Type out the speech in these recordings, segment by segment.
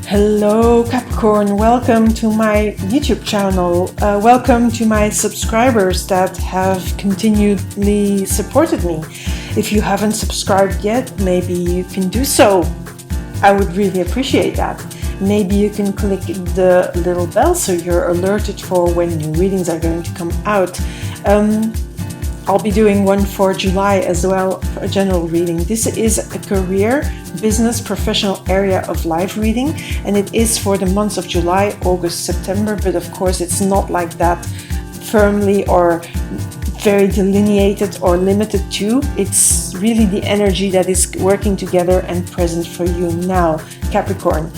Hello Capricorn, welcome to my YouTube channel. Welcome to my subscribers that have continually supported me. If you haven't subscribed yet, maybe you can do so. I would really appreciate that. Maybe you can click the little bell so you're alerted for when new readings are going to come out. I'll be doing one for July as well, for a general reading. This is a career, business, professional area of life reading, and it is for the months of July, August, September, but of course it's not like that firmly or very delineated or limited to. It's really the energy that is working together and present for you now, Capricorn.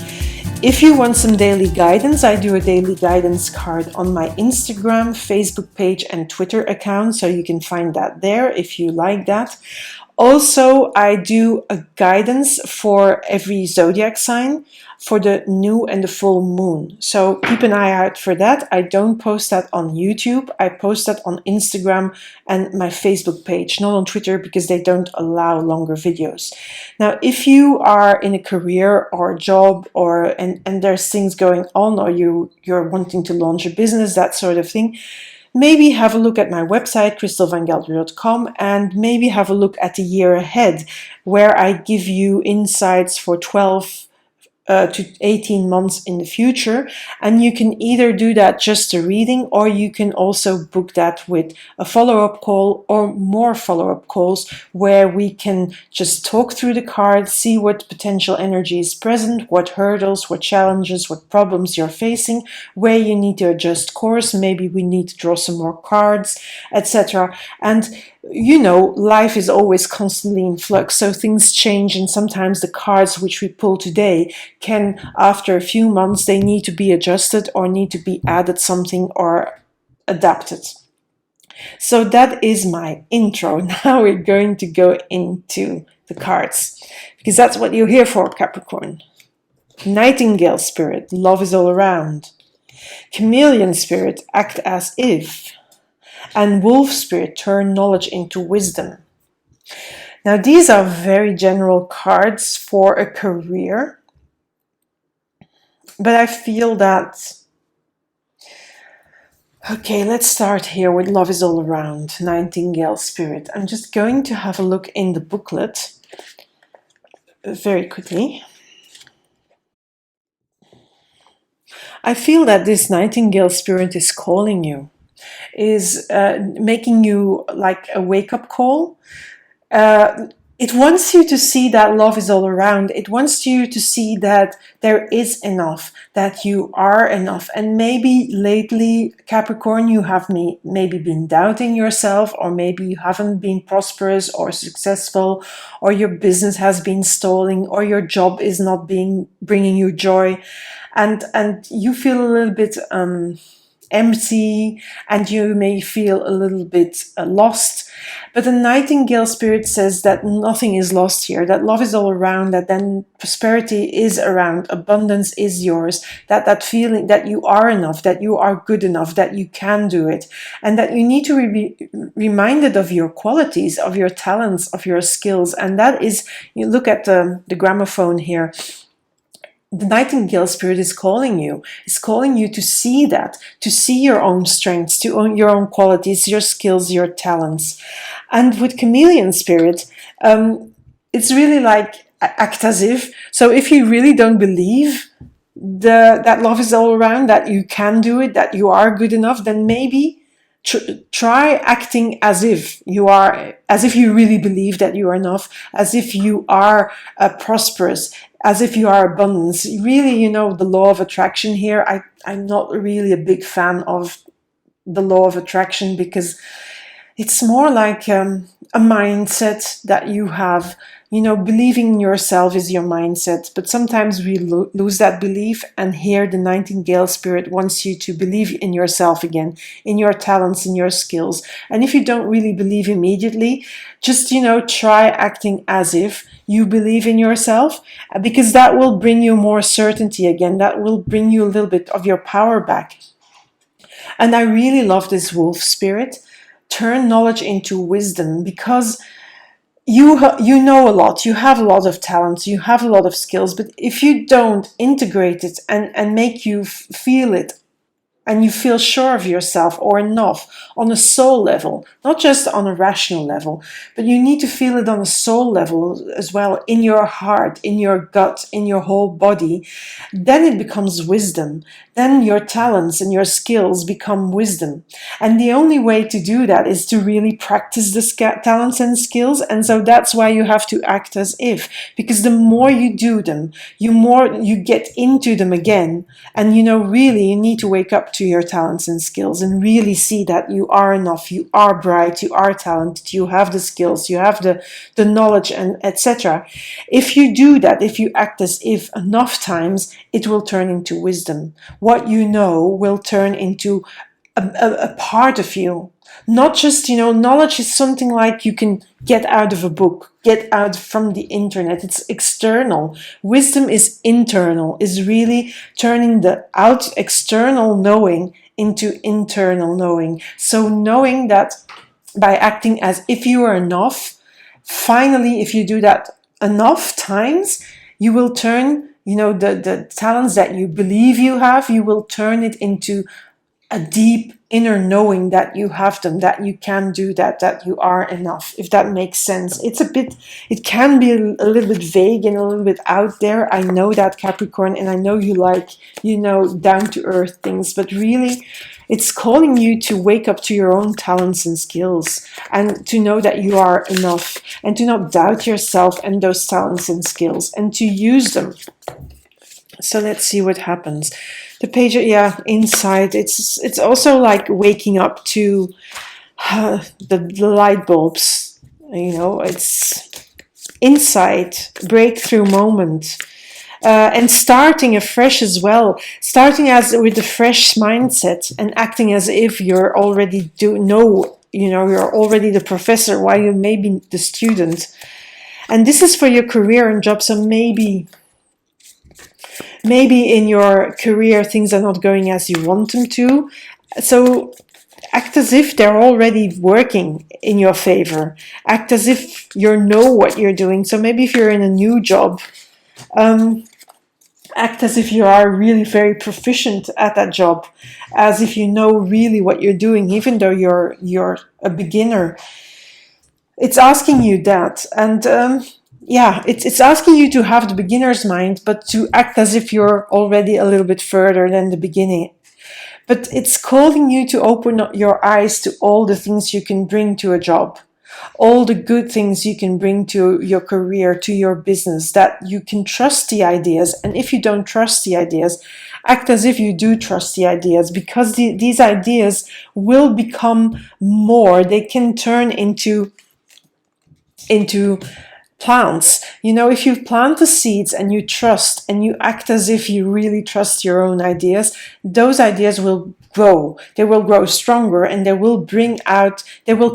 If you want some daily guidance, I do a daily guidance card on my Instagram, Facebook page and Twitter account, so you can find that there if you like that. Also, I do a guidance for every zodiac sign for the new and the full moon. So keep an eye out for that. I don't post that on YouTube. I post that on Instagram and my Facebook page, not on Twitter because they don't allow longer videos. Now, if you are in a career or job and there's things going on, or you're wanting to launch a business, that sort of thing, maybe have a look at my website, christelvangelder.com, and maybe have a look at the year ahead, where I give you insights for 12 to 18 months in the future. And you can either do that just a reading, or you can also book that with a follow-up call or more follow-up calls, where we can just talk through the cards, see what potential energy is present, what hurdles, what challenges, what problems you're facing, where you need to adjust course, maybe we need to draw some more cards, etc. And you know, life is always constantly in flux, so things change, and sometimes the cards which we pull today can, after a few months, they need to be adjusted or need to be added something or adapted. So that is my intro. Now we're going to go into the cards, because that's what you're here for, Capricorn. Nightingale spirit, love is all around. Chameleon spirit, act as if. And wolf spirit, turn knowledge into wisdom. Now these are very general cards for a career, but I feel that, okay, let's start here with love is all around, Nightingale spirit. I'm just going to have a look in the booklet very quickly. I feel that this Nightingale spirit is calling you, is making you like a wake-up call. It wants you to see that love is all around. It wants you to see that there is enough, that you are enough. And maybe lately, Capricorn, you have maybe been doubting yourself, or maybe you haven't been prosperous or successful, or your business has been stalling, or your job is not bringing you joy. And you feel a little bit empty, and you may feel a little bit lost. But the Nightingale spirit says that nothing is lost here, that love is all around, that then prosperity is around, abundance is yours, that feeling that you are enough, that you are good enough, that you can do it, and that you need to be reminded of your qualities, of your talents, of your skills. And that is, you look at the gramophone here. The Nightingale spirit is calling you to see that, to see your own strengths, to own your own qualities, your skills, your talents. And with Chameleon spirit, it's really like act as if. So if you really don't believe that love is all around, that you can do it, that you are good enough, then maybe try acting as if you are, as if you really believe that you are enough, as if you are prosperous, as if you are abundance. Really, you know, the law of attraction here, I'm not really a big fan of the law of attraction, because it's more like a mindset that you have. You know, believing in yourself is your mindset, but sometimes we lose that belief, and here the Nightingale spirit wants you to believe in yourself again, in your talents, in your skills. And if you don't really believe immediately, just, you know, try acting as if you believe in yourself, because that will bring you more certainty again, that will bring you a little bit of your power back. And I really love this wolf spirit, turn knowledge into wisdom, because you know a lot, you have a lot of talents, you have a lot of skills, but if you don't integrate it and make you feel it, and you feel sure of yourself or enough on a soul level, not just on a rational level, but you need to feel it on a soul level as well, in your heart, in your gut, in your whole body, then it becomes wisdom. Then your talents and your skills become wisdom. And the only way to do that is to really practice the talents and skills. And so that's why you have to act as if, because the more you do them, more you get into them again. And really, you need to wake up to your talents and skills and really see that you are enough, you are bright, you are talented, you have the skills, you have the knowledge, and etc. If you do that, if you act as if enough times, it will turn into wisdom. What you know will turn into a part of you. Not just, knowledge is something like you can get out of a book, get out from the internet. It's external. Wisdom is internal, is really turning the external knowing into internal knowing. So knowing that by acting as if you are enough, finally, if you do that enough times, you will turn, the talents that you believe you have, you will turn it into a deep inner knowing that you have them, that you can do that you are enough, if that makes sense. It can be a little bit vague and a little bit out there. I know that, Capricorn, and I know you like, down to earth things, but really it's calling you to wake up to your own talents and skills and to know that you are enough and to not doubt yourself and those talents and skills and to use them. So let's see what happens. The page, inside, it's also like waking up to the light bulbs. It's inside, breakthrough moment. And starting afresh as well. Starting with a fresh mindset and acting as if you're already you're already the professor while you may be the student. And this is for your career and job, so maybe in your career things are not going as you want them to. So act as if they're already working in your favor. Act as if you know what you're doing. So maybe if you're in a new job, act as if you are really very proficient at that job, as if you know really what you're doing, even though you're a beginner. It's asking you that. And it's asking you to have the beginner's mind, but to act as if you're already a little bit further than the beginning. But it's calling you to open up your eyes to all the things you can bring to a job, all the good things you can bring to your career, to your business, that you can trust the ideas. And if you don't trust the ideas, act as if you do trust the ideas, because these ideas will become more. They can turn into plants. If you plant the seeds and you trust and you act as if you really trust your own ideas, those ideas will grow. They will grow stronger and they will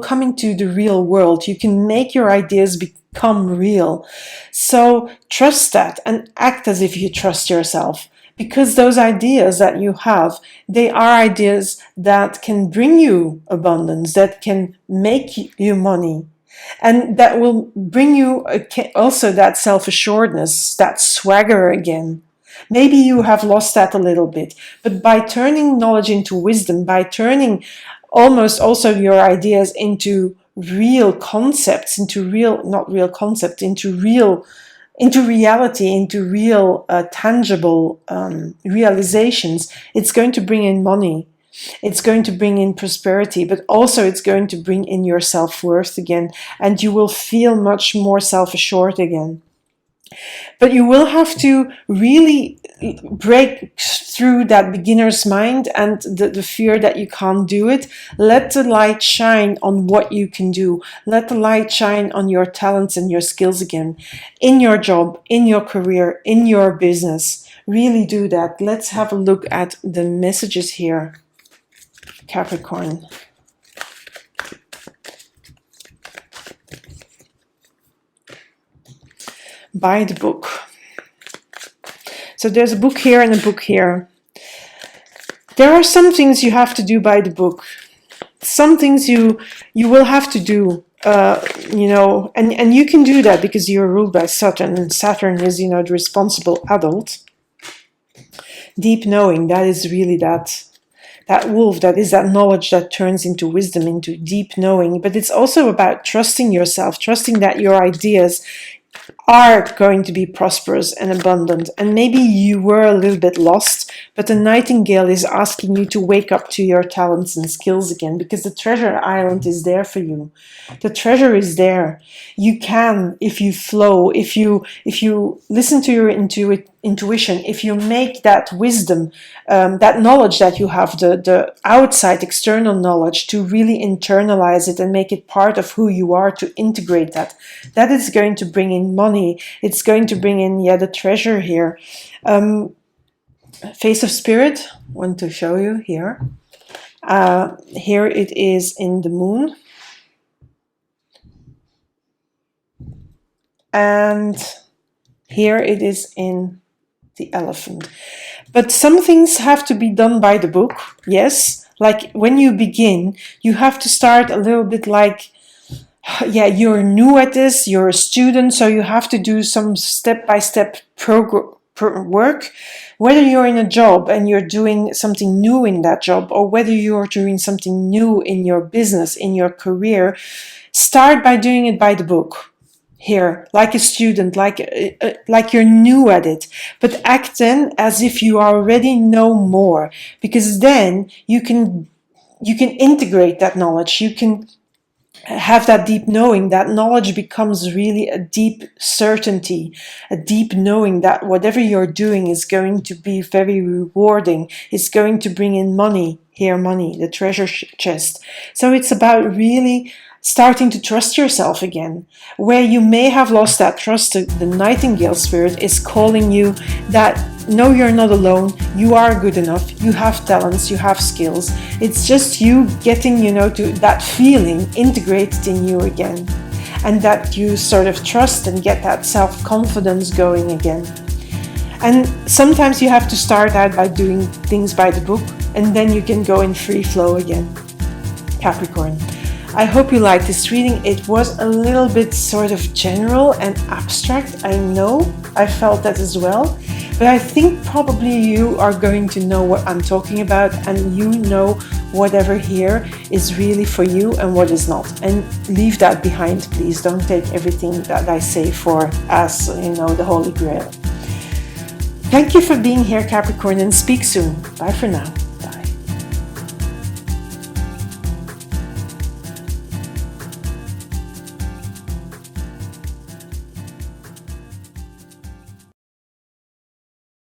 come into the real world. You can make your ideas become real. So trust that and act as if you trust yourself. Because those ideas that you have, they are ideas that can bring you abundance, that can make you money. And that will bring you also that self-assuredness, that swagger again. Maybe you have lost that a little bit, but by turning knowledge into wisdom, by turning almost also your ideas into real concepts, into reality, into real tangible realizations, it's going to bring in money. It's going to bring in prosperity, but also it's going to bring in your self-worth again, and you will feel much more self-assured again. But you will have to really break through that beginner's mind and the fear that you can't do it. Let the light shine on what you can do. Let the light shine on your talents and your skills again, in your job, in your career, in your business. Really do that. Let's have a look at the messages here, Capricorn. Buy the book. So there's a book here and a book here. There are some things you have to do by the book. Some things you will have to do and you can do that because you're ruled by Saturn, and Saturn is, the responsible adult. Deep knowing, that is really that wolf, that is that knowledge that turns into wisdom, into deep knowing. But it's also about trusting yourself, trusting that your ideas are going to be prosperous and abundant. And maybe you were a little bit lost, but the Nightingale is asking you to wake up to your talents and skills again, because the treasure island is there for you. The treasure is there. You can, if you flow, if you listen to your intuition, if you make that wisdom, that knowledge that you have, the outside external knowledge, to really internalize it and make it part of who you are, to integrate that is going to bring in money. It's going to bring in, the treasure here. Face of Spirit, I want to show you here. Here it is in the moon. And here it is in the elephant. But some things have to be done by the book, yes. Like when you begin, you have to start a little bit like, you're new at this, you're a student, so you have to do some step-by-step work. Whether you're in a job and you're doing something new in that job, or whether you're doing something new in your business, in your career, start by doing it by the book. Here, like a student, like you're new at it, but act then as if you already know more, because then you can integrate that knowledge. You can have that deep knowing. That knowledge becomes really a deep certainty, a deep knowing that whatever you're doing is going to be very rewarding. It's going to bring in money, the treasure chest. So it's about really starting to trust yourself again. Where you may have lost that trust, the Nightingale spirit is calling you that no, you're not alone, you are good enough, you have talents, you have skills. It's just you getting, to that feeling integrated in you again. And that you sort of trust and get that self-confidence going again. And sometimes you have to start out by doing things by the book, and then you can go in free flow again. Capricorn. I hope you liked this reading. It was a little bit sort of general and abstract. I know, I felt that as well. But I think probably you are going to know what I'm talking about, and you know whatever here is really for you and what is not. And leave that behind, please. Don't take everything that I say for as, the Holy Grail. Thank you for being here, Capricorn, and speak soon. Bye for now.